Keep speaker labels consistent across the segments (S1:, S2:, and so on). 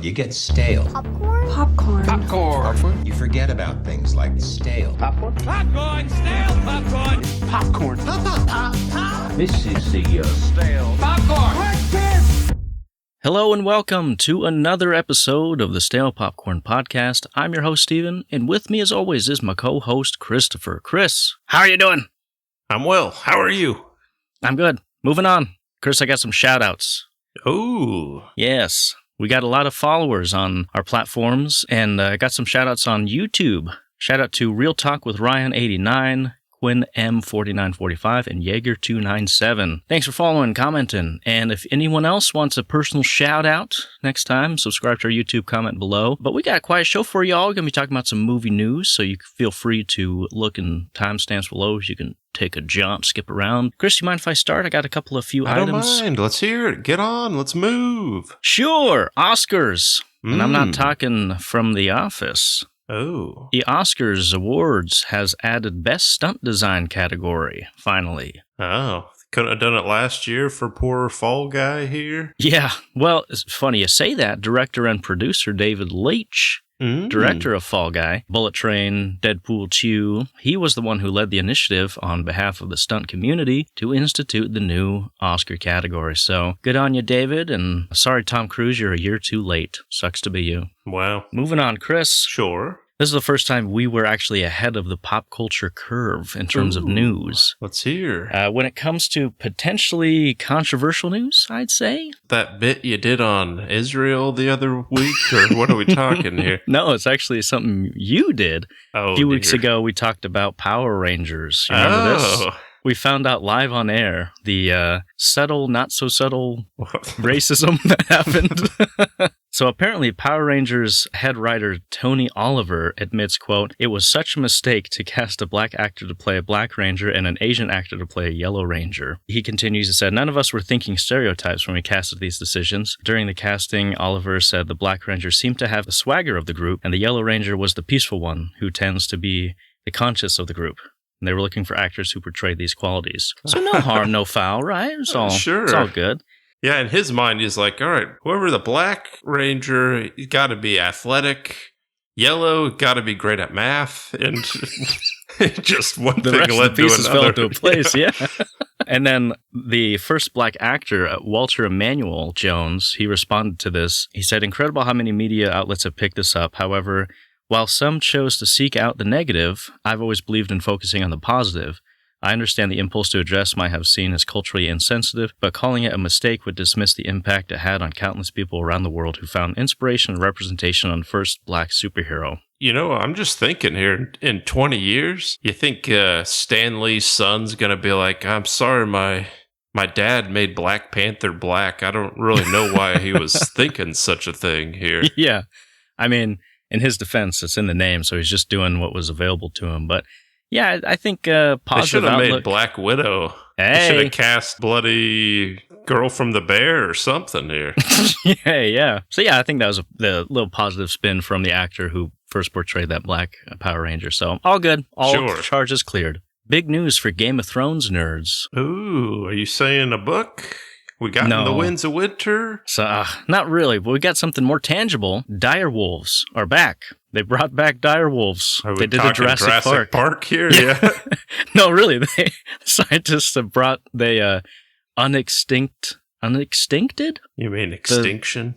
S1: You get stale.
S2: Popcorn.
S3: Popcorn.
S1: You forget about things like stale.
S3: Popcorn. Popcorn. Stale popcorn. Popcorn. Pop.
S4: This is the
S3: Stale popcorn.
S5: Hello and welcome to another episode of the Stale Popcorn Podcast. I'm your host, Steven, and with me as always is my co-host, Christopher. Chris, how are you doing?
S6: I'm well. How are you?
S5: I'm good. Moving on. Chris, I got some shout-outs.
S6: Ooh.
S5: Yes. We got a lot of followers on our platforms, and I got some shout-outs on YouTube. Shout-out to Real Talk with Ryan89, Quinn M4945, and Jaeger297. Thanks for following and commenting. And if anyone else wants a personal shout-out next time, subscribe to our YouTube, comment below. But we got quite a show for y'all. We're going to be talking about some movie news, so you can feel free to look in timestamps below. You can take a jaunt, skip around. Chris, you mind if I start? I got a few items.
S6: I don't mind. Let's hear it. Get on. Let's move.
S5: Sure. Oscars. And I'm not talking from The Office.
S6: Oh.
S5: The Oscars Awards has added Best Stunt Design category, finally.
S6: Oh. Couldn't have done it last year for poor Fall Guy here?
S5: Yeah. Well, it's funny you say that. Director and producer David Leitch, director of Fall Guy, Bullet Train, Deadpool 2, he was the one who led the initiative on behalf of the stunt community to institute the new Oscar category. So good on you, David, and sorry, Tom Cruise, you're a year too late. Sucks to be you.
S6: Wow.
S5: Moving on, Chris.
S6: Sure.
S5: This is the first time we were actually ahead of the pop culture curve in terms of news.
S6: Let's hear.
S5: When it comes to potentially controversial news, I'd say.
S6: That bit you did on Israel the other week, or what are we talking here?
S5: No, it's actually something you did.
S6: Oh,
S5: a few weeks ago, we talked about Power Rangers. You remember this? We found out live on air the subtle, not so subtle racism that happened. So apparently Power Rangers head writer Tony Oliver admits, quote, "It was such a mistake to cast a black actor to play a black ranger and an Asian actor to play a yellow ranger." He continues to say, "None of us were thinking stereotypes when we casted these decisions. During the casting, Oliver said the black ranger seemed to have the swagger of the group and the yellow ranger was the peaceful one who tends to be the conscious of the group. And they were looking for actors who portrayed these qualities." So no harm, no foul, right? It's all good.
S6: Yeah, in his mind, he's like, all right, whoever the black ranger, he's got to be athletic. Yellow, got to be great at math. And just one
S5: the
S6: thing
S5: rest
S6: led
S5: of the pieces
S6: to another.
S5: fell into place, yeah. And then the first black actor, Walter Emmanuel Jones, he responded to this. He said, "Incredible how many media outlets have picked this up. However, while some chose to seek out the negative, I've always believed in focusing on the positive. I understand the impulse to address might have seen as culturally insensitive, but calling it a mistake would dismiss the impact it had on countless people around the world who found inspiration and representation on first black superhero."
S6: You know, I'm just thinking here, in 20 years, you think Stan Lee's son's going to be like, I'm sorry, my dad made Black Panther black. I don't really know why he was thinking such a thing here.
S5: Yeah. I mean, in his defense, it's in the name, so he's just doing what was available to him. But yeah, I think positive
S6: They should have
S5: outlook.
S6: made Black Widow.
S5: Hey.
S6: They should have cast bloody Girl from the Bear or something here.
S5: Yeah. So yeah, I think that was the little positive spin from the actor who first portrayed that black Power Ranger. So all good. All charges cleared. Big news for Game of Thrones nerds.
S6: Ooh, are you saying a book? We got in the Winds of Winter?
S5: So, not really, but we got something more tangible. Dire wolves are back. They brought back dire wolves.
S6: Are we
S5: they did the Jurassic
S6: Park here? Yeah.
S5: No, really. Scientists have brought unextincted?
S6: You mean Extinction?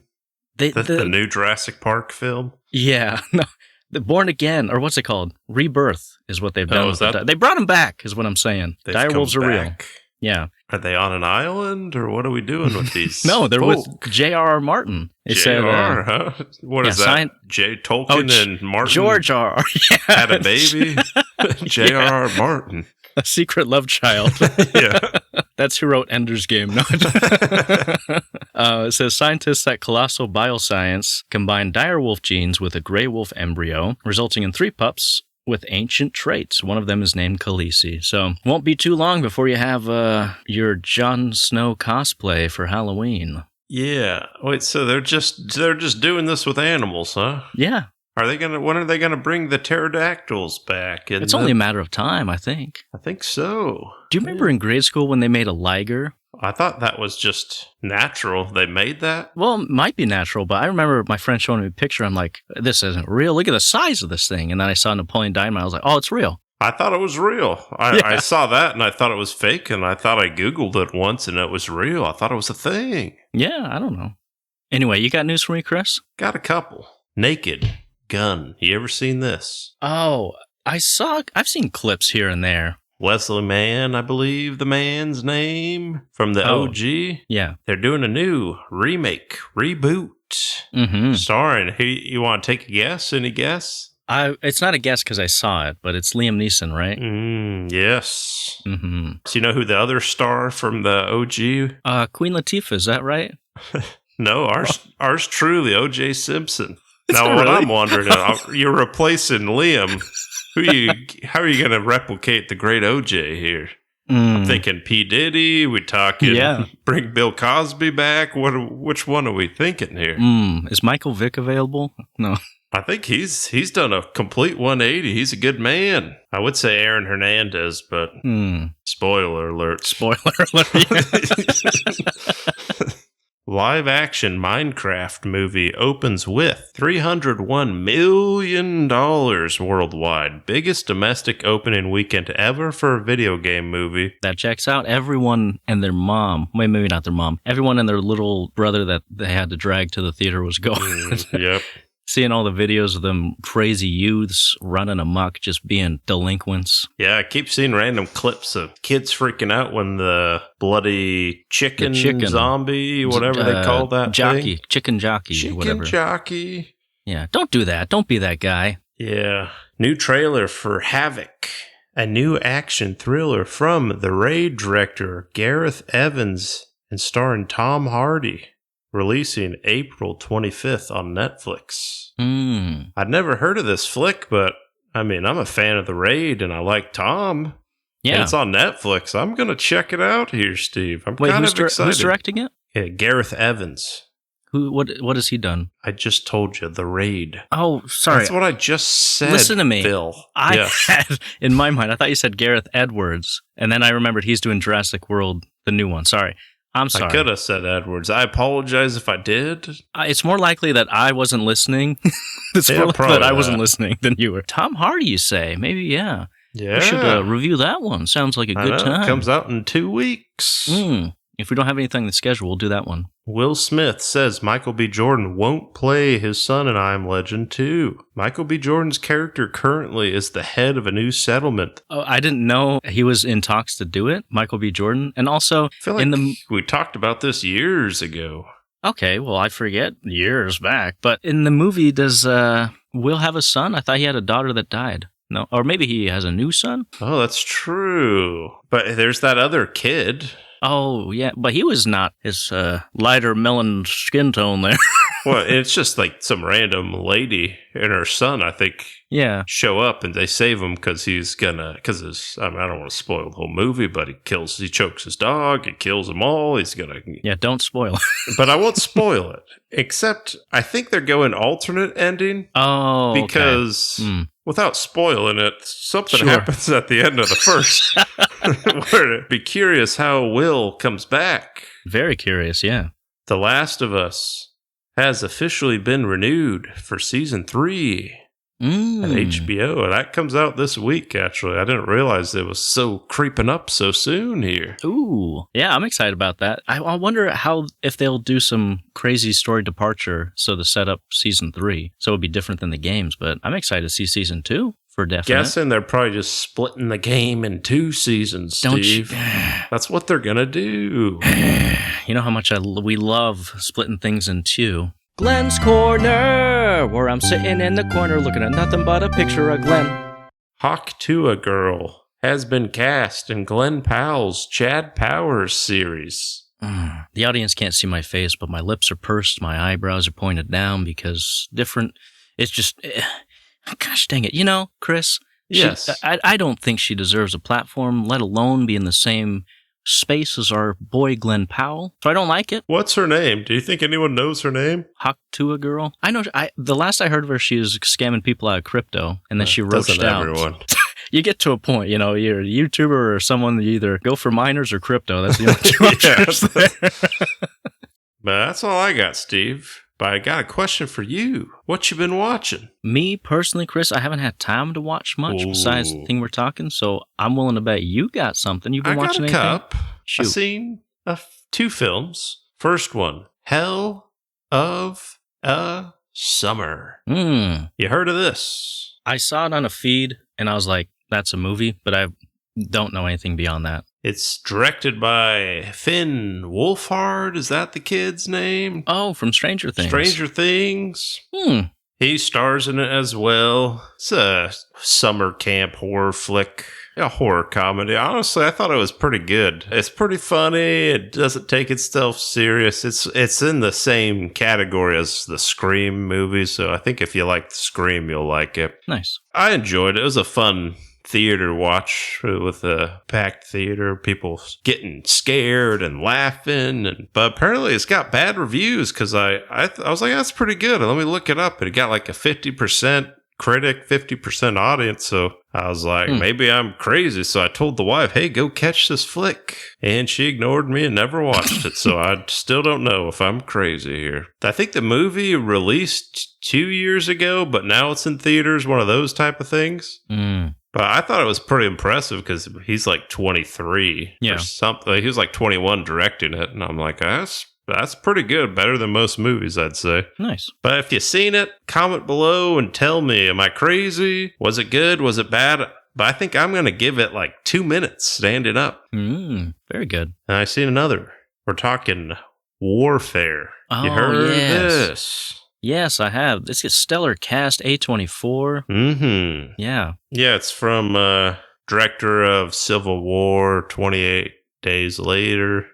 S5: The
S6: new Jurassic Park film?
S5: Yeah. No. The Born Again, or what's it called? Rebirth is what they've done. They brought them back, is what I'm saying. Dire wolves are real. Yeah.
S6: Are they on an island, or what are we doing with these?
S5: No, they're with J.R.R. Martin.
S6: J.R.R., huh? What is that? J. Tolkien and Martin?
S5: George R. Yeah.
S6: Had a baby? J.R.R. Martin.
S5: A secret love child.
S6: Yeah.
S5: That's who wrote Ender's Game. No. It says scientists at Colossal Bioscience combined direwolf genes with a gray wolf embryo, resulting in 3 pups with ancient traits. One of them is named Khaleesi. So won't be too long before you have your Jon Snow cosplay for Halloween.
S6: Yeah. Wait, so they're just doing this with animals, huh?
S5: Yeah.
S6: When are they gonna bring the pterodactyls back?
S5: It's only a matter of time, I think.
S6: I think so.
S5: Do you remember in grade school when they made a liger?
S6: I thought that was just natural. They made that?
S5: Well, it might be natural, but I remember my friend showing me a picture. I'm like, this isn't real. Look at the size of this thing. And then I saw Napoleon Dynamite. I was like, oh, it's real.
S6: I thought it was real. I saw that and I thought it was fake, and I thought I Googled it once and it was real. I thought it was a thing.
S5: Yeah, I don't know. Anyway, you got news for me, Chris?
S6: Got a couple. Naked Gun. You ever seen this?
S5: Oh, I've seen clips here and there.
S6: Leslie Mann, I believe the man's name, from the OG.
S5: Yeah.
S6: They're doing a new reboot.
S5: Mm-hmm.
S6: Starring, you want to take a guess? Any guess?
S5: It's not a guess because I saw it, but it's Liam Neeson, right?
S6: Yes.
S5: Mm-hmm.
S6: So you know who the other star from the OG?
S5: Queen Latifah, is that right?
S6: No, ours truly, O.J. Simpson.
S5: Is
S6: Now,
S5: it
S6: what
S5: really?
S6: I'm wondering, you're replacing Liam. How are you going to replicate the great O.J. here? I'm thinking P. Diddy. We talking bring Bill Cosby back. Which one are we thinking here?
S5: Is Michael Vick available? No.
S6: I think he's done a complete 180. He's a good man. I would say Aaron Hernandez, but spoiler alert.
S5: Spoiler alert.
S6: Live action Minecraft movie opens with $301 million worldwide. Biggest domestic opening weekend ever for a video game movie.
S5: That checks out. Everyone and their mom, well, maybe not their mom, everyone and their little brother that they had to drag to the theater was going.
S6: Yep.
S5: Seeing all the videos of them crazy youths running amok, just being delinquents.
S6: Yeah, I keep seeing random clips of kids freaking out when the bloody chicken zombie, whatever they call that
S5: jockey,
S6: thing.
S5: Chicken jockey, whatever.
S6: Chicken jockey.
S5: Yeah, don't do that. Don't be that guy.
S6: Yeah. New trailer for Havoc, a new action thriller from the Raid director Gareth Evans and starring Tom Hardy. Releasing April 25th on Netflix. I'd never heard of this flick, but I mean, I'm a fan of The Raid and I like Tom.
S5: Yeah.
S6: And it's on Netflix. I'm going to check it out here, Steve. I'm
S5: Wait,
S6: kind of excited.
S5: Who's directing it?
S6: Yeah, Gareth Evans.
S5: What has he done?
S6: I just told you, The Raid.
S5: Oh, sorry.
S6: That's what I just said.
S5: Listen to me.
S6: Bill.
S5: I had, in my mind, I thought you said Gareth Edwards, and then I remembered he's doing Jurassic World, the new one. Sorry. I'm sorry.
S6: I could have said Edwards. I apologize if I did.
S5: It's more likely that I wasn't listening. It's more likely that I wasn't listening than you were. Tom Hardy, you say? Maybe, yeah.
S6: Yeah.
S5: We should review that one. Sounds like a good time.
S6: It comes out in 2 weeks.
S5: If we don't have anything in the schedule, we'll do that one.
S6: Will Smith says Michael B. Jordan won't play his son in I Am Legend 2. Michael B. Jordan's character currently is the head of a new settlement.
S5: Oh, I didn't know he was in talks to do it, Michael B. Jordan. And also,
S6: I feel like we talked about this years ago.
S5: Okay, well, I forget years back. But in the movie, does Will have a son? I thought he had a daughter that died. No, or maybe he has a new son?
S6: Oh, that's true. But there's that other kid.
S5: Oh, yeah, but he was not his lighter melon skin tone there.
S6: Well, it's just like some random lady and her son, I think, show up and they save him because he's gonna, I don't want to spoil the whole movie, but he chokes his dog, he kills them all, he's gonna.
S5: Yeah, don't spoil it.
S6: But I won't spoil it, except I think they're going alternate ending.
S5: Oh,
S6: because without spoiling it, something happens at the end of the first. We'd be curious how Will comes back.
S5: Very curious, yeah.
S6: The Last of Us has officially been renewed for season 3 at HBO. And that comes out this week, actually. I didn't realize it was so creeping up so soon here.
S5: Ooh. Yeah, I'm excited about that. I wonder if they'll do some crazy story departure so to set up season 3. So it'll be different than the games. But I'm excited to see season 2 for definite.
S6: Guessing they're probably just splitting the game in 2 seasons, Steve. That's what they're going to do.
S5: You know how much we love splitting things in 2. Glenn's Corner, where I'm sitting in the corner looking at nothing but a picture of Glenn.
S6: Hawk Tua Girl has been cast in Glenn Powell's Chad Powers series.
S5: The audience can't see my face, but my lips are pursed, my eyebrows are pointed down because it's just, gosh dang it. You know, Chris,
S6: yes.
S5: I don't think she deserves a platform, let alone be in the same space is our boy Glenn Powell. So I don't like it.
S6: What's her name? Do you think anyone knows her name?
S5: Haktua girl. I know. The last I heard of her, she was scamming people out of crypto, and then she roached out.
S6: Everyone.
S5: You get to a point, you know, you're a YouTuber or someone that you either go for miners or crypto. That's the only two options there.
S6: But that's all I got, Steve. But I got a question for you. What you been watching?
S5: Me, personally, Chris, I haven't had time to watch much besides the thing we're talking, so I'm willing to bet you got something. You've been watching anything?
S6: I've seen 2 films. First one, Hell of a Summer. You heard of this?
S5: I saw it on a feed, and I was like, that's a movie, but I don't know anything beyond that.
S6: It's directed by Finn Wolfhard. Is that the kid's name?
S5: Oh, from Stranger Things.
S6: Stranger Things. He stars in it as well. It's a summer camp horror flick. A horror comedy. Honestly, I thought it was pretty good. It's pretty funny. It doesn't take itself serious. It's in the same category as the Scream movies, so I think if you like the Scream, you'll like it.
S5: Nice.
S6: I enjoyed it. It was a fun theater watch with a packed theater, people getting scared and laughing, but apparently it's got bad reviews because I was like, that's pretty good. And let me look it up, and it got like a 50% critic, 50% audience. So I was like, maybe I'm crazy. So I told the wife, hey, go catch this flick. And she ignored me and never watched it. So I still don't know if I'm crazy here. I think the movie released 2 years ago, but now it's in theaters, one of those type of things. But I thought it was pretty impressive because he's like 23 or something. He was like 21 directing it. And I'm like, that's pretty good. Better than most movies, I'd say.
S5: Nice.
S6: But if you've seen it, comment below and tell me, am I crazy? Was it good? Was it bad? But I think I'm going to give it like 2 minutes standing up.
S5: Very good.
S6: And I seen another. We're talking Warfare. You heard of this?
S5: Yes, I have. This is stellar cast, A24. Yeah.
S6: Yeah, it's from director of Civil War, 28 Days Later.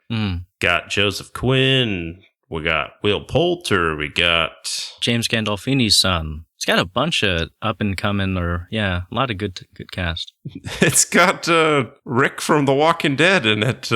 S6: Got Joseph Quinn. We got Will Poulter. We got
S5: James Gandolfini's son. It's got a bunch of up and coming, a lot of good cast.
S6: It's got Rick from The Walking Dead in it.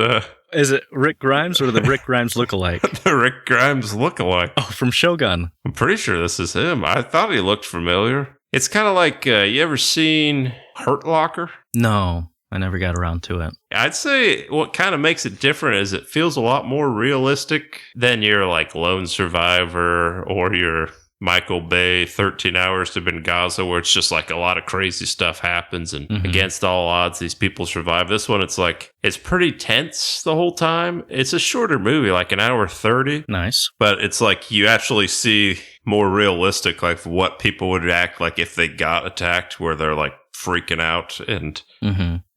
S5: Is it Rick Grimes or the Rick Grimes lookalike?
S6: The Rick Grimes lookalike.
S5: Oh, from Shogun.
S6: I'm pretty sure this is him. I thought he looked familiar. It's kind of like, you ever seen Hurt Locker?
S5: No, I never got around to it.
S6: I'd say what kind of makes it different is it feels a lot more realistic than your like Lone Survivor or your Michael Bay 13 Hours to Benghazi, where it's just like a lot of crazy stuff happens and against all odds these people survive. This one, it's like it's pretty tense the whole time. It's a shorter movie, like an hour 30.
S5: Nice.
S6: But it's like you actually see more realistic like what people would act like if they got attacked, where they're like freaking out and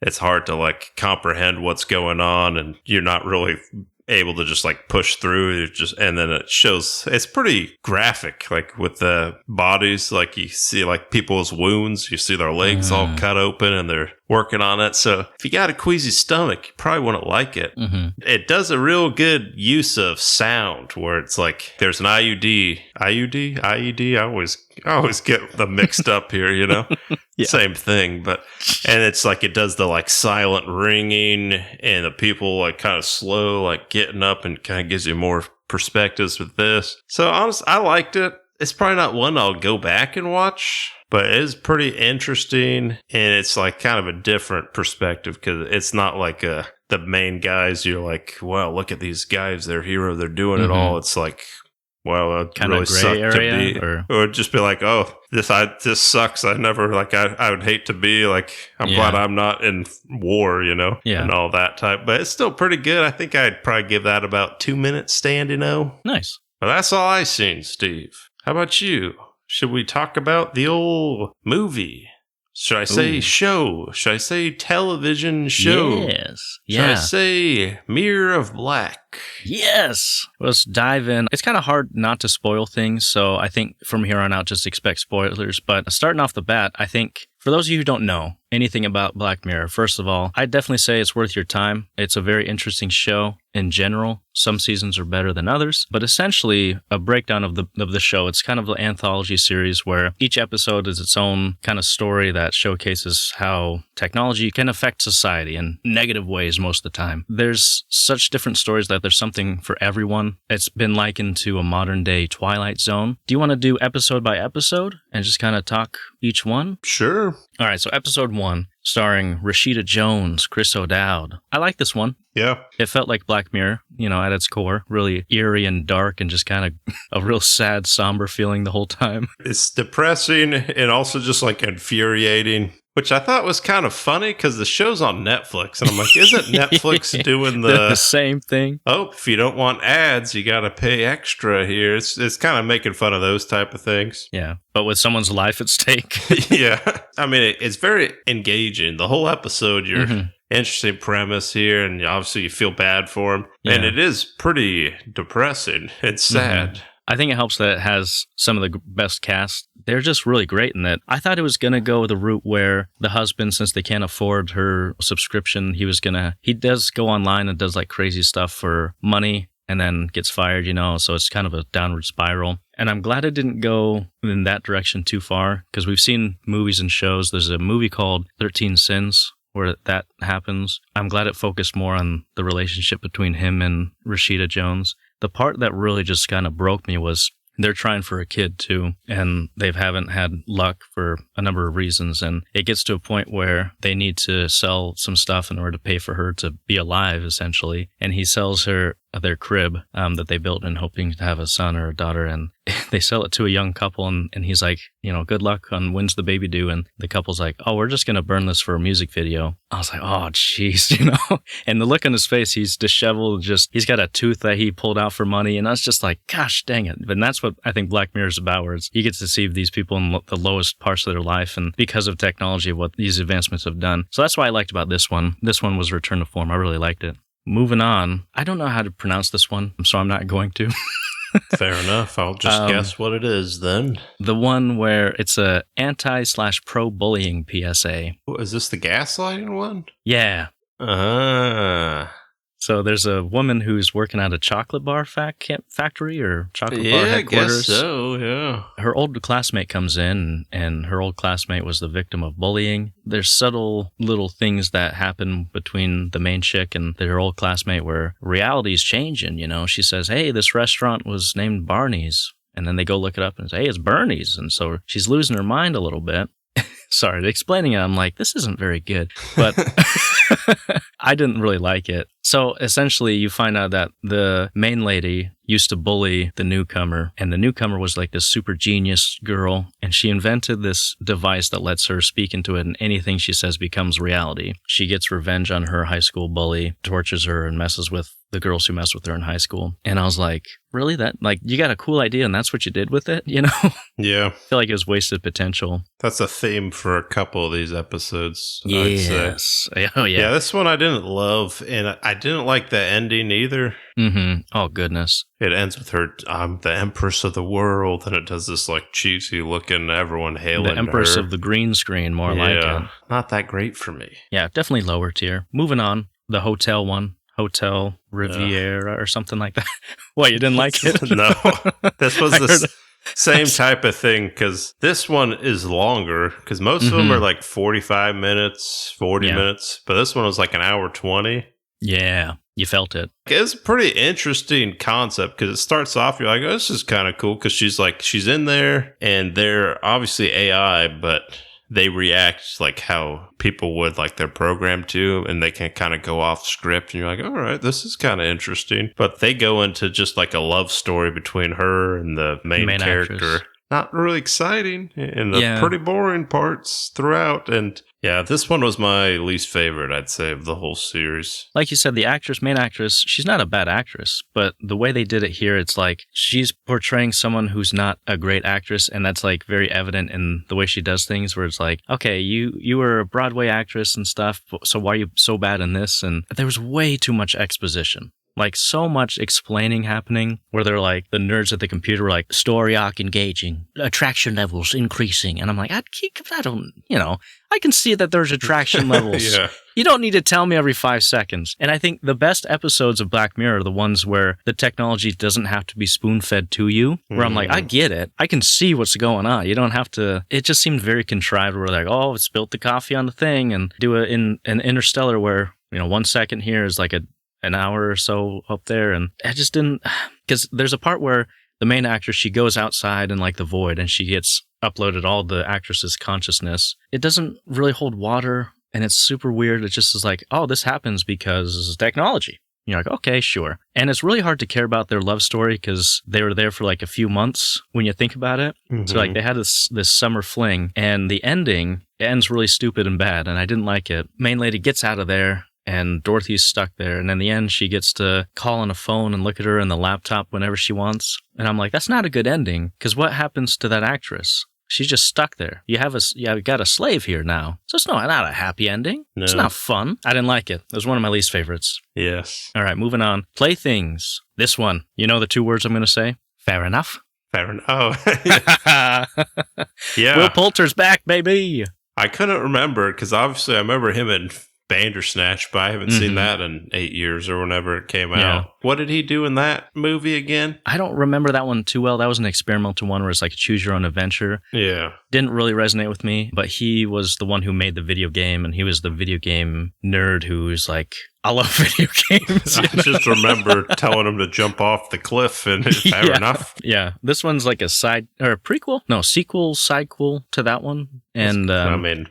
S6: it's hard to like comprehend what's going on, and you're not really able to just like push through. And then it shows, it's pretty graphic, like with the bodies, like you see like people's wounds, you see their legs all cut open and they're working on it. So if you got a queasy stomach, you probably wouldn't like it. It does a real good use of sound where it's like there's an IED. I always get them mixed up here, you know. Same thing, and it's like it does the like silent ringing and the people like kind of slow like getting up, and kind of gives you more perspectives with this. So honestly, I liked it. It's probably not one I'll go back and watch, but it is pretty interesting, and it's like kind of a different perspective because it's not like the main guys. You're like, wow, look at these guys, they're hero, they're doing it all. It's like, well, it
S5: kind
S6: really
S5: of gray
S6: sucked
S5: area,
S6: to be, or just be like, oh, this sucks. I never like, I would hate to be like, I'm glad I'm not in war, you know, and all that type. But it's still pretty good. I think I'd probably give that about 2 minutes standing.
S5: Nice.
S6: But that's all I seen, Steve. How about you? Should we talk about the old movie? Should I say show? Should I say television show?
S5: Yes.
S6: Should I say Mirror of Black?
S5: Yes. Let's dive in. It's kind of hard not to spoil things, so I think from here on out, just expect spoilers. But starting off the bat, I think for those of you who don't know, anything about Black Mirror, first of all, I'd definitely say it's worth your time. It's a very interesting show in general. Some seasons are better than others, but essentially a breakdown of the show. It's kind of an anthology series where each episode is its own kind of story that showcases how technology can affect society in negative ways most of the time. There's such different stories that there's something for everyone. It's been likened to a modern day Twilight Zone. Do you want to do episode by episode and just kind of talk each one?
S6: Sure.
S5: All right, so episode 1, starring Rashida Jones, Chris O'Dowd. I like this one.
S6: Yeah.
S5: It felt like Black Mirror, at its core. Really eerie and dark and just kind of a real sad, somber feeling the whole time.
S6: It's depressing and also just like infuriating, which I thought was kind of funny because the show's on Netflix. And I'm like, isn't Netflix doing the
S5: same thing?
S6: Oh, if you don't want ads, you got to pay extra here. It's kind of making fun of those type of things.
S5: Yeah, but with someone's life at stake.
S6: Yeah. I mean, it's very engaging. The whole episode, you're... Interesting premise here, and obviously you feel bad for him. Yeah. And it is pretty depressing. It's sad.
S5: I think it helps that it has some of the best cast. They're just really great in that. I thought it was going to go the route where the husband, since they can't afford her subscription, he does go online and does like crazy stuff for money and then gets fired, so it's kind of a downward spiral. And I'm glad it didn't go in that direction too far, because we've seen movies and shows. There's a movie called 13 Sins, where that happens. I'm glad it focused more on the relationship between him and Rashida Jones. The part that really just kind of broke me was they're trying for a kid too, and they haven't had luck for a number of reasons. And it gets to a point where they need to sell some stuff in order to pay for her to be alive, essentially. And he sells her their crib that they built in hoping to have a son or a daughter, and they sell it to a young couple, and he's like, good luck on when's the baby due, and the couple's like, oh, we're just gonna burn this for a music video. I was like, oh jeez, and the look on his face, he's disheveled, he's got a tooth that he pulled out for money, and I was just like, gosh dang it. But that's what I think Black Mirror is about, where you get to see these people in the lowest parts of their life, and because of technology, what these advancements have done. So that's what I liked about this one. This one was Return to Form. I really liked it. Moving on, I don't know how to pronounce this one, so I'm not going to.
S6: Fair enough. I'll just guess what it is then.
S5: The one where it's a anti/pro bullying PSA.
S6: Is this the gaslighting one?
S5: Yeah. So there's a woman who's working at a chocolate bar factory or chocolate bar headquarters.
S6: I guess so, yeah.
S5: Her old classmate comes in, and her old classmate was the victim of bullying. There's subtle little things that happen between the main chick and her old classmate where reality's changing, She says, hey, this restaurant was named Barney's. And then they go look it up and say, hey, it's Bernie's. And so she's losing her mind a little bit. Sorry, explaining it, I'm like, this isn't very good. But I didn't really like it. So essentially, you find out that the main lady used to bully the newcomer, and the newcomer was like this super genius girl, and she invented this device that lets her speak into it, and anything she says becomes reality. She gets revenge on her high school bully, tortures her, and messes with the girls who mess with her in high school. And I was like, really? You got a cool idea, and that's what you did with it,
S6: Yeah.
S5: I feel like it was wasted potential.
S6: That's a theme for a couple of these episodes,
S5: yes.
S6: I'd say.
S5: Oh, yeah.
S6: Yeah, this one I didn't love, and I didn't like the ending either.
S5: Mm-hmm. Oh, goodness.
S6: It ends with her, I'm the Empress of the world, and it does this cheesy looking, everyone hailing
S5: the Empress
S6: her.
S5: Of the green screen, more like it.
S6: Not that great for me.
S5: Yeah, definitely lower tier. Moving on, the hotel one. Hotel Riviera or something like that. What, you didn't like it?
S6: No. This was the same type of thing, because this one is longer, because most of them are 45 minutes, 40 minutes, but this one was an hour 20.
S5: Yeah, you felt it.
S6: It's a pretty interesting concept, because it starts off, you're like, oh, this is kind of cool, because she's in there, and they're obviously AI, but they react how people would they're programmed to, and they can kind of go off script, and you're like, all right, this is kind of interesting. But they go into just a love story between her and the main character. Actress. Not really exciting, and the pretty boring parts throughout. And yeah, this one was my least favorite, I'd say, of the whole series.
S5: Like you said, the main actress, she's not a bad actress, but the way they did it here, it's she's portraying someone who's not a great actress, and that's very evident in the way she does things, where it's okay, you were a Broadway actress and stuff, so why are you so bad in this? And there was way too much exposition. Like, so much explaining happening where they're like, the nerds at the computer were like, story arc engaging, attraction levels increasing. And I'm like, I don't, I can see that there's attraction levels.
S6: Yeah.
S5: You don't need to tell me every 5 seconds. And I think the best episodes of Black Mirror are the ones where the technology doesn't have to be spoon-fed to you, where I'm like, I get it. I can see what's going on. You don't have to. It just seemed very contrived where like, oh, it spilt the coffee on the thing, and do it in an Interstellar where, 1 second here is like an hour or so up there. And I just didn't, because there's a part where the main actress, she goes outside in like the void and she gets uploaded all the actress's consciousness. It doesn't really hold water. And it's super weird. It just is like, oh, this happens because this is technology. You're like, okay, sure. And it's really hard to care about their love story because they were there for like a few months when you think about it. Mm-hmm. So like they had this summer fling, and the ending ends really stupid and bad, and I didn't like it. Main lady gets out of there, and Dorothy's stuck there. And in the end, she gets to call on a phone and look at her in the laptop whenever she wants. And I'm like, that's not a good ending, because what happens to that actress? She's just stuck there. You got a slave here now. So it's not a happy ending. No. It's not fun. I didn't like it. It was one of my least favorites.
S6: Yes.
S5: All right, moving on. Playthings. This one. You know the 2 words I'm going to say? Fair enough.
S6: Fair enough. Oh. Yeah.
S5: Will Poulter's back, baby.
S6: I couldn't remember, because obviously I remember him in Bandersnatch, but I haven't seen that in 8 years or whenever it came out. What did he do in that movie again?
S5: I don't remember that one too well. That was an experimental one where it's like a choose your own adventure.
S6: Yeah.
S5: Didn't really resonate with me, but he was the one who made the video game, and he was the video game nerd who was like, I love video games.
S6: I just remember telling him to jump off the cliff, and fair enough.
S5: Yeah. This one's like a prequel? No, sidequel to that one. And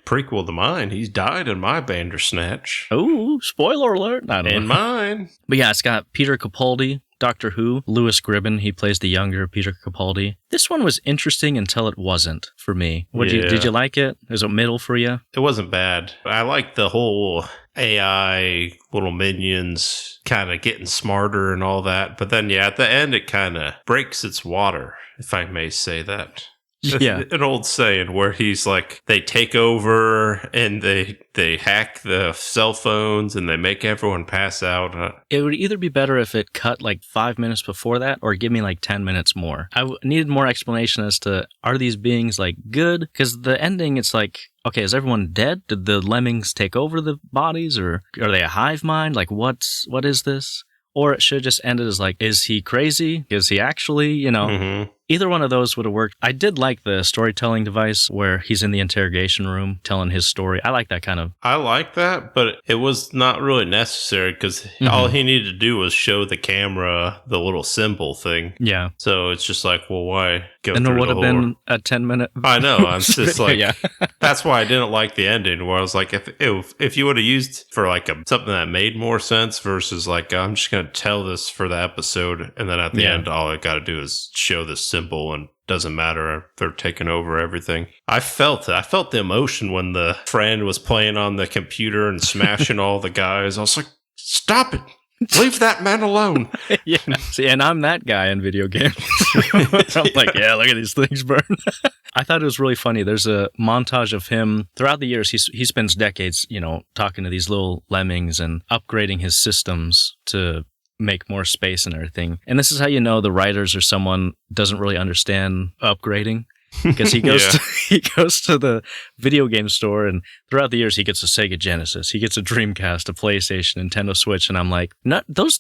S6: prequel to mine. He's died in my Bandersnatch.
S5: Oh, spoiler alert. I don't know.
S6: In mine.
S5: But yeah, it's got Peter Capaldi, Doctor Who, Lewis Gribben. He plays the younger Peter Capaldi. This one was interesting until it wasn't for me. Did you like it? Was it middle for you?
S6: It wasn't bad. I liked the whole AI little minions kind of getting smarter and all that. But then, at the end, it kind of breaks its water, if I may say that.
S5: Yeah.
S6: An old saying where he's like, they take over and they hack the cell phones and they make everyone pass out.
S5: It would either be better if it cut like 5 minutes before that, or give me like 10 minutes more. I needed more explanation as to, are these beings like good? Because the ending, it's like, okay, is everyone dead? Did the lemmings take over the bodies, or are they a hive mind? Like, what is this? Or it should have just ended as like, is he crazy? Is he actually,
S6: Mm-hmm.
S5: Either one of those would have worked. I did like the storytelling device where he's in the interrogation room telling his story. I like that kind of.
S6: I like that, but it was not really necessary because all he needed to do was show the camera the little symbol thing.
S5: Yeah.
S6: So it's just like, well, why go through
S5: and there would
S6: the
S5: have been a 10-minute.
S6: I know. I'm just like, that's why I didn't like the ending, where I was like, if you would have used for like something that made more sense versus like, I'm just going to tell this for the episode, and then at the end, all I got to do is show this symbol, and doesn't matter if they're taking over everything. I felt the emotion when the friend was playing on the computer and smashing all the guys. I was like, stop it. Leave that man alone.
S5: Yeah. See, and I'm that guy in video games. I'm like, look at these things burn. I thought it was really funny. There's a montage of him throughout the years. He spends decades, talking to these little lemmings and upgrading his systems to make more space and everything. And this is how you know the writers or someone doesn't really understand upgrading. Because he goes to the video game store, and throughout the years he gets a Sega Genesis, he gets a Dreamcast, a PlayStation, Nintendo Switch, and I'm like, those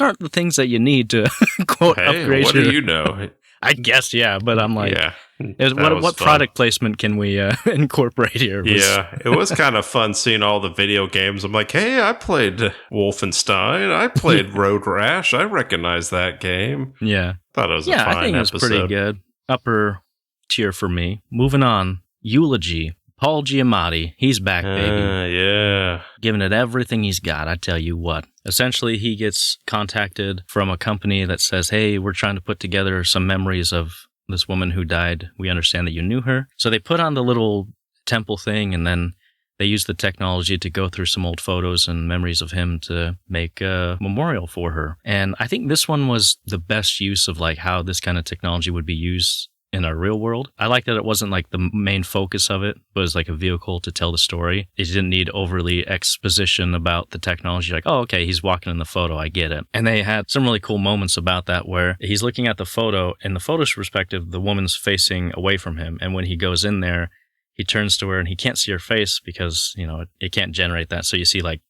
S5: aren't the things that you need to quote upgrade.
S6: What do you know?
S5: I guess, but I'm like, what product placement can we incorporate here?
S6: It was kind of fun seeing all the video games. I'm like, hey, I played Wolfenstein. I played Road Rash. I recognize that game.
S5: Yeah.
S6: Thought it was a fine
S5: I think
S6: episode.
S5: It was pretty good. Upper tier for me. Moving on. Eulogy. Paul Giamatti. He's back, baby.
S6: Yeah.
S5: Giving it everything he's got, I tell you what. Essentially, he gets contacted from a company that says, hey, we're trying to put together some memories of this woman who died. We understand that you knew her. So they put on the little temple thing, and then they use the technology to go through some old photos and memories of him to make a memorial for her. And I think this one was the best use of like how this kind of technology would be used in our real world. I like that it wasn't like the main focus of it, but it was like a vehicle to tell the story. It didn't need overly exposition about the technology. Like, oh, okay, he's walking in the photo. I get it. And they had some really cool moments about that where he's looking at the photo. In the photo's perspective, the woman's facing away from him. And when he goes in there, he turns to her and he can't see her face because, it can't generate that. So you see like,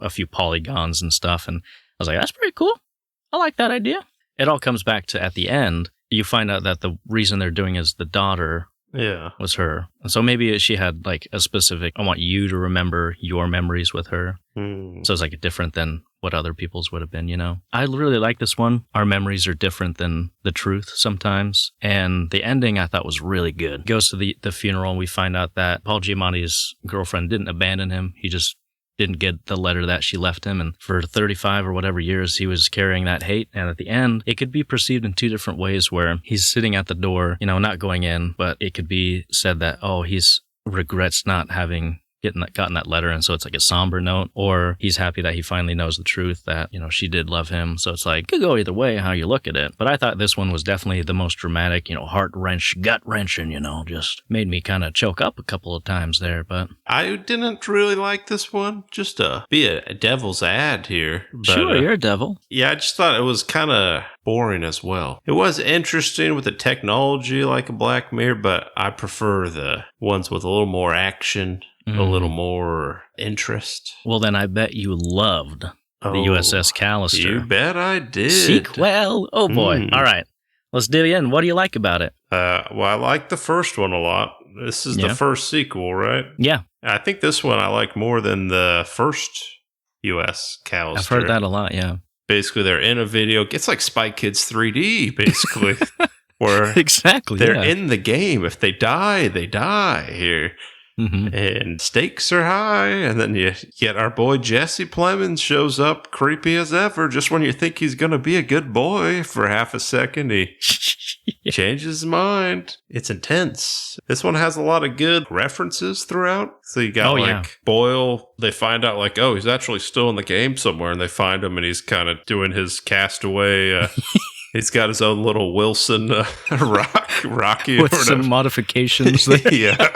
S5: a few polygons and stuff. And I was like, that's pretty cool. I like that idea. It all comes back to at the end, you find out that the reason they're doing is the daughter was her. And so maybe she had like a specific, I want you to remember your memories with her. So it's like different than what other people's would have been, I really like this one. Our memories are different than the truth sometimes. And the ending I thought was really good. Goes to the funeral and we find out that Paul Giamatti's girlfriend didn't abandon him. He just didn't get the letter that she left him. And for 35 or whatever years, he was carrying that hate. And at the end, it could be perceived in two different ways where he's sitting at the door, not going in, but it could be said that, oh, he's regrets not having gotten that letter, and so it's like a somber note, or he's happy that he finally knows the truth that, she did love him. So it's like, it could go either way how you look at it. But I thought this one was definitely the most dramatic, gut-wrenching, just made me kind of choke up a couple of times there. But
S6: I didn't really like this one, just to be a devil's ad here. But,
S5: sure, you're a devil.
S6: Yeah, I just thought it was kind of boring as well. It was interesting with the technology like a Black Mirror, but I prefer the ones with a little more action. A little more interest.
S5: Well, then I bet you loved the USS Callister.
S6: You bet I did.
S5: Sequel. Oh, boy. All right. Let's dig in. What do you like about it?
S6: Well, I like the first one a lot. This is the first sequel, right?
S5: Yeah.
S6: I think this one I like more than the first US Callister.
S5: I've heard that a lot, yeah.
S6: Basically, they're in a video. It's like Spy Kids 3D, basically. Where
S5: exactly,
S6: they're in the game. If they die, they die here.
S5: Mm-hmm.
S6: And stakes are high, and then you get our boy Jesse Plemons shows up creepy as ever. Just when you think he's going to be a good boy for half a second, he changes his mind. It's intense. This one has a lot of good references throughout. So you got Boyle. They find out he's actually still in the game somewhere, and they find him, and he's kind of doing his Castaway. He's got his own little Wilson Rocky
S5: with some modifications.
S6: Yeah.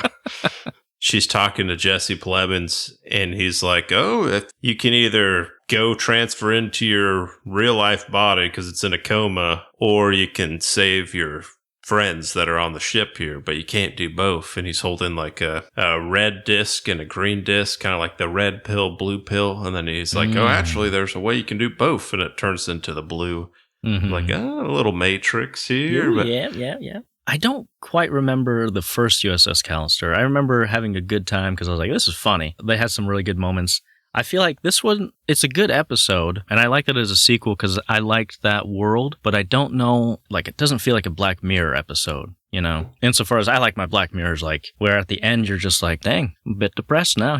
S6: She's talking to Jesse Plemons, and he's like, if you can either go transfer into your real life body because it's in a coma, or you can save your friends that are on the ship here, but you can't do both. And he's holding like a red disc and a green disc, kind of like the red pill, blue pill. And then he's like, actually, there's a way you can do both. And it turns into the blue. Mm-hmm. Like, a little Matrix here. But
S5: yeah. I don't quite remember the first USS Callister. I remember having a good time because I was like, this is funny. They had some really good moments. I feel like this one, it's a good episode, and I like it as a sequel because I liked that world, but I don't know, it doesn't feel like a Black Mirror episode, Insofar as I like my Black Mirrors, where at the end you're just like, dang, I'm a bit depressed now,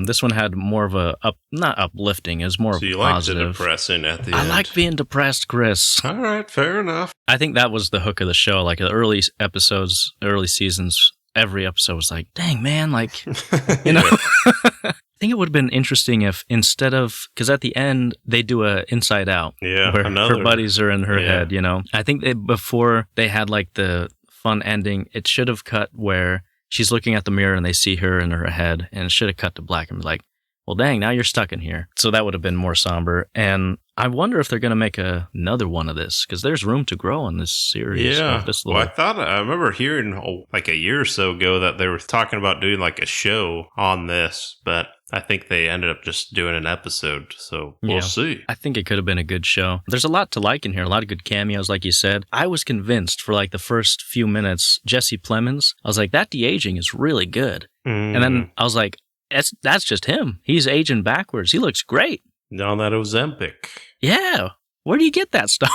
S5: This one had more of a, not uplifting, it was more
S6: so you
S5: positive.
S6: Liked the depressing at the end.
S5: I like being depressed, Chris.
S6: All right, fair enough.
S5: I think that was the hook of the show, the early episodes, early seasons, every episode was like, dang, man, I think it would have been interesting if instead of, because at the end they do a Inside Out, where her buddies are in her head, I think before they had the fun ending, it should have cut where she's looking at the mirror and they see her in her head, and it should have cut to black and be like, well, dang, now you're stuck in here. So that would have been more somber. And I wonder if they're going to make another one of this, because there's room to grow in this series.
S6: Yeah. I remember hearing a year or so ago that they were talking about doing a show on this, but I think they ended up just doing an episode, so we'll see.
S5: I think it could have been a good show. There's a lot to like in here, a lot of good cameos, like you said. I was convinced for the first few minutes, Jesse Plemons, I was like, that de-aging is really good. And then I was like, that's just him. He's aging backwards. He looks great.
S6: On that Ozempic.
S5: Yeah. Where do you get that stuff?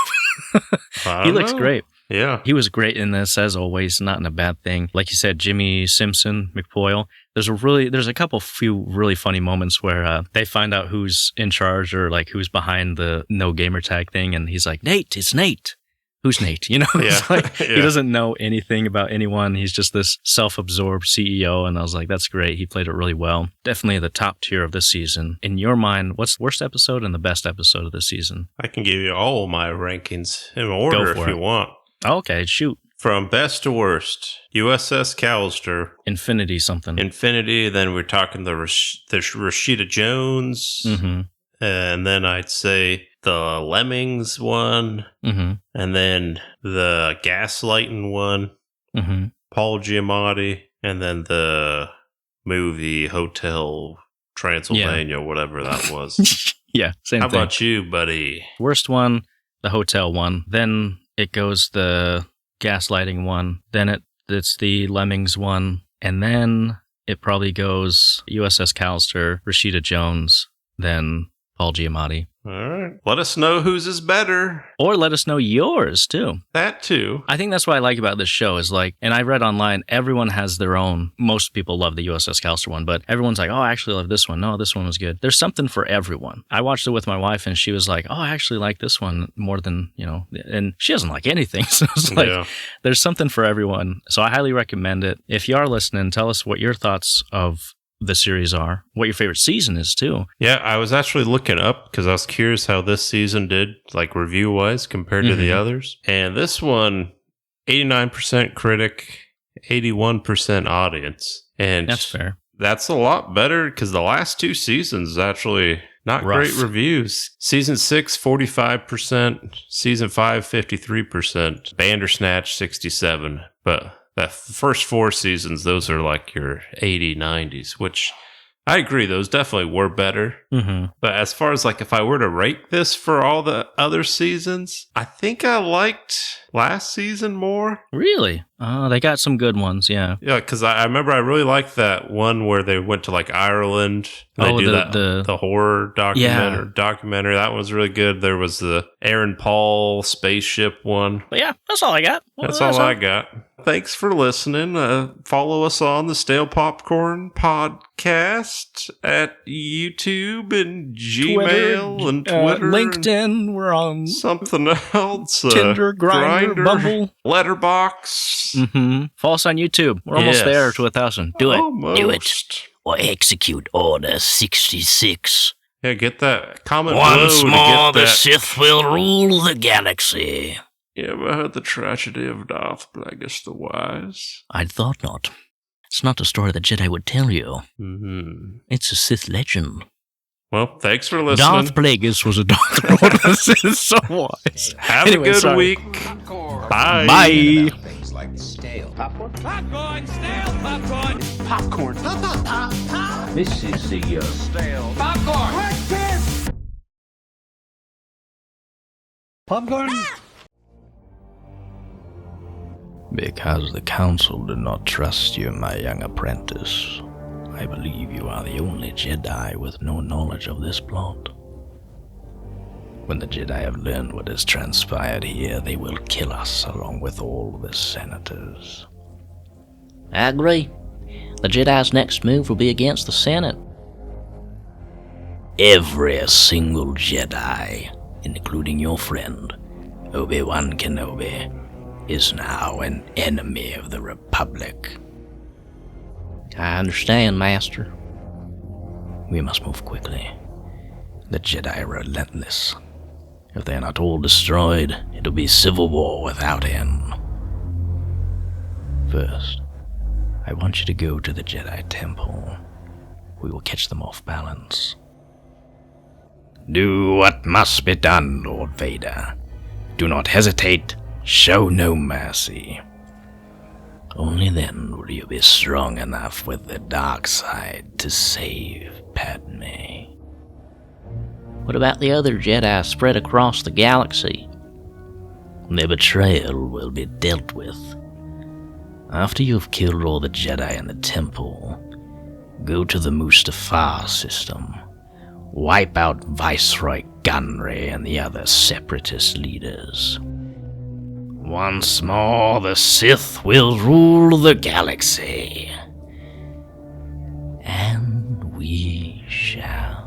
S5: He looks great.
S6: Yeah.
S5: He was great in this, as always, not in a bad thing. Like you said, Jimmi, Simpson, McPoyle. There's a few really funny moments where they find out who's in charge or who's behind the no gamer tag thing. And he's like, Nate, it's Nate. Who's Nate? He doesn't know anything about anyone. He's just this self-absorbed CEO. And I was like, that's great. He played it really well. Definitely the top tier of this season. In your mind, what's the worst episode and the best episode of this season?
S6: I can give you all my rankings in order if you want.
S5: Okay, shoot.
S6: from best to worst, USS Callister.
S5: Infinity something.
S6: Infinity, then we're talking the Rashida Jones.
S5: Mm-hmm.
S6: And then I'd say the Lemmings one.
S5: Mm-hmm.
S6: And then the Gaslighting one.
S5: Mm-hmm.
S6: Paul Giamatti. And then the movie Hotel Transylvania, whatever that was.
S5: Yeah, same
S6: How
S5: thing.
S6: about you, buddy?
S5: Worst one, the hotel one. Then it goes the gaslighting one. Then it's the Lemmings one. And then it probably goes USS Callister, Rashida Jones, then Paul Giamatti.
S6: All right. Let us know whose is better.
S5: Or let us know yours, too.
S6: That, too.
S5: I think that's what I like about this show is like, and I read online, everyone has their own. Most people love the USS Callister one, but everyone's like, oh, I actually love this one. No, this one was good. There's something for everyone. I watched it with my wife and she was like, oh, I actually like this one more than, and she doesn't like anything. So it's like, There's something for everyone. So I highly recommend it. If you are listening, tell us what your thoughts of the series are, what your favorite season is too.
S6: Yeah, I was actually looking up because I was curious how this season did, like review-wise, compared to the others. And this one, 89% critic, 81% audience. And
S5: that's fair.
S6: That's a lot better because the last two seasons actually not
S5: Rough.
S6: Great reviews. Season 6, 45%. Season 5, 53%. Bandersnatch, 67%. But the first 4 seasons, those are like your 80s, 90s, which I agree, those definitely were better.
S5: Mm-hmm.
S6: But as far as like if I were to rate this for all the other seasons, I think I liked last season more.
S5: Really? They got some good ones, yeah.
S6: Yeah, because I remember I really liked that one where they went to like Ireland. And they do the horror documentary. That one was really good. There was the Aaron Paul spaceship one.
S5: But yeah, that's all I got.
S6: That's all I got. Thanks for listening. Follow us on the Stale Popcorn Podcast at YouTube and Gmail and Twitter.
S5: LinkedIn. We're on
S6: something else.
S5: Tinder, Grindr, Bumble.
S6: Letterbox.
S5: Mm-hmm. Follow us on YouTube. We're almost there to 1,000. Do it.
S6: Almost.
S5: Do it. Or execute Order 66.
S6: Yeah, get that comment
S5: Once
S6: below
S5: more,
S6: to get
S5: the Sith will rule the galaxy.
S6: You ever heard the tragedy of Darth Plagueis the Wise?
S5: I'd thought not. It's not a story the Jedi would tell you.
S6: Mm-hmm.
S5: It's a Sith legend.
S6: Well, thanks for listening.
S5: Darth Plagueis was a Darth Lord. Is so wise.
S6: Have a good week. Bye.
S5: Bye.
S1: Things like stale.
S3: Popcorn, stale popcorn.
S2: Popcorn. Pop, pop, pop, pop.
S3: This is the stale popcorn.
S2: Popcorn?
S5: Because the Council did not trust you, my young apprentice, I believe you are the only Jedi with no knowledge of this plot. When the Jedi have learned what has transpired here, they will kill us along with all the senators. I agree. The Jedi's next move will be against the Senate. Every single Jedi, including your friend, Obi-Wan Kenobi, is now an enemy of the Republic. I understand, Master. We must move quickly. The Jedi are relentless. If they are not all destroyed, it'll be civil war without end. First, I want you to go to the Jedi Temple. We will catch them off balance. Do what must be done, Lord Vader. Do not hesitate. Show no mercy. Only then will you be strong enough with the dark side to save Padme. What about the other Jedi spread across the galaxy? Their betrayal will be dealt with. After you've killed all the Jedi in the temple, go to the Mustafar system. Wipe out Viceroy Gunray and the other separatist leaders. Once more, the Sith will rule the galaxy. And we shall